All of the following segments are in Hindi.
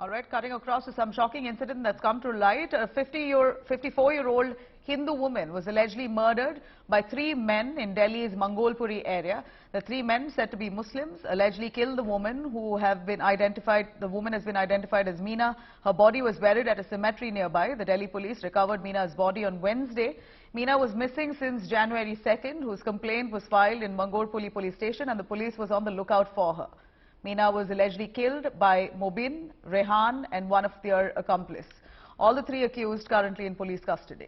All right, cutting across to some shocking incident that's come to light. A 54-year-old Hindu woman was allegedly murdered by 3 men in Delhi's Mangolpuri area. The 3 men, said to be Muslims, allegedly killed the woman, who have been identified. The woman has been identified as Meena. Her body was buried at a cemetery nearby. The Delhi police recovered Meena's body on Wednesday. Meena was missing since January 2nd, whose complaint was filed in Mangolpuri police station, and the police was on the lookout for her. Meena was allegedly killed by Mobin, Rehan and one of their accomplices. All the 3 accused currently in police custody.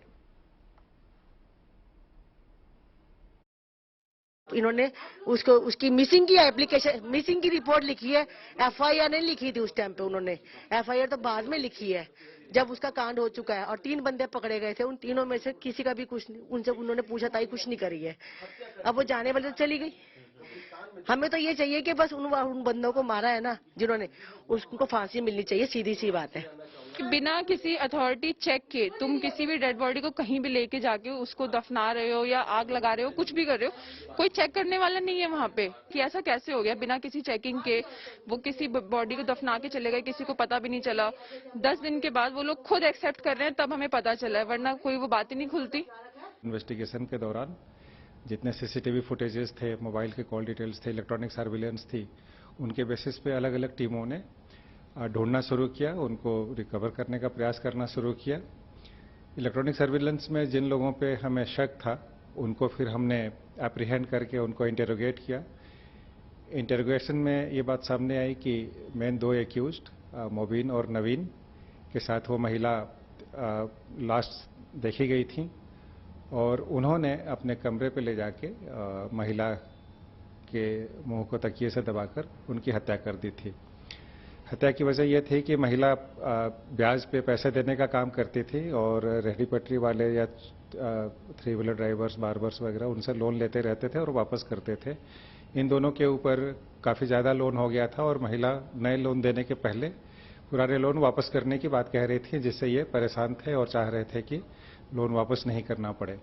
इन्होंने उसकी मिसिंग की एप्लीकेशन, मिसिंग की रिपोर्ट लिखी है। एफआईआर नहीं लिखी थी उस टाइम पे उन्होंने। एफआईआर तो बाद में लिखी है जब उसका कांड हो चुका है। और 3 बंदे पकड़े गए थे। उन तीनों में से किसी का भी कुछ उनसे उन्होंने पूछा था, कुछ नहीं करी है। अब वो जाने वाले तो चली गई। हमें तो ये चाहिए कि बस उन बंदों को मारा है ना जिन्होंने, उनको फांसी मिलनी चाहिए। सीधी सी बात है कि बिना किसी अथॉरिटी चेक के तुम किसी भी डेड बॉडी को कहीं भी लेके जाके उसको दफना रहे हो या आग लगा रहे हो, कुछ भी कर रहे हो, कोई चेक करने वाला नहीं है वहाँ पे कि ऐसा कैसे हो गया। बिना किसी चेकिंग के वो किसी बॉडी को दफना के चले गए, किसी को पता भी नहीं चला। 10 दिन के बाद वो लोग खुद एक्सेप्ट कर रहे हैं, तब हमें पता चला है, वरना कोई वो बात ही नहीं खुलती। इन्वेस्टिगेशन के दौरान जितने सीसीटीवी फुटेजेस थे, मोबाइल के कॉल डिटेल्स थे, इलेक्ट्रॉनिक सर्विलेंस थी, उनके बेसिस पे अलग अलग टीमों ने ढूंढना शुरू किया, उनको रिकवर करने का प्रयास करना शुरू किया। इलेक्ट्रॉनिक सर्विलेंस में जिन लोगों पे हमें शक था, उनको फिर हमने एप्रीहेंड करके उनको इंटेरोगेट किया। इंटेरोगेशन में ये बात सामने आई कि मेन 2 एक्यूज्ड मोबिन और नवीन के साथ वो महिला लाश देखी गई थी और उन्होंने अपने कमरे पे ले जाके महिला के मुंह को तकिए से दबाकर उनकी हत्या कर दी थी। हत्या की वजह यह थी कि महिला ब्याज पे पैसे देने का काम करती थी और रेहड़ी पटरी वाले या 3 व्हीलर ड्राइवर्स, बार्बर्स वगैरह उनसे लोन लेते रहते थे और वापस करते थे। इन दोनों के ऊपर काफ़ी ज़्यादा लोन हो गया था और महिला नए लोन देने के पहले पुराने लोन वापस करने की बात कह रही थी, जिससे ये परेशान थे और चाह रहे थे कि लोन वापस नहीं करना पड़े।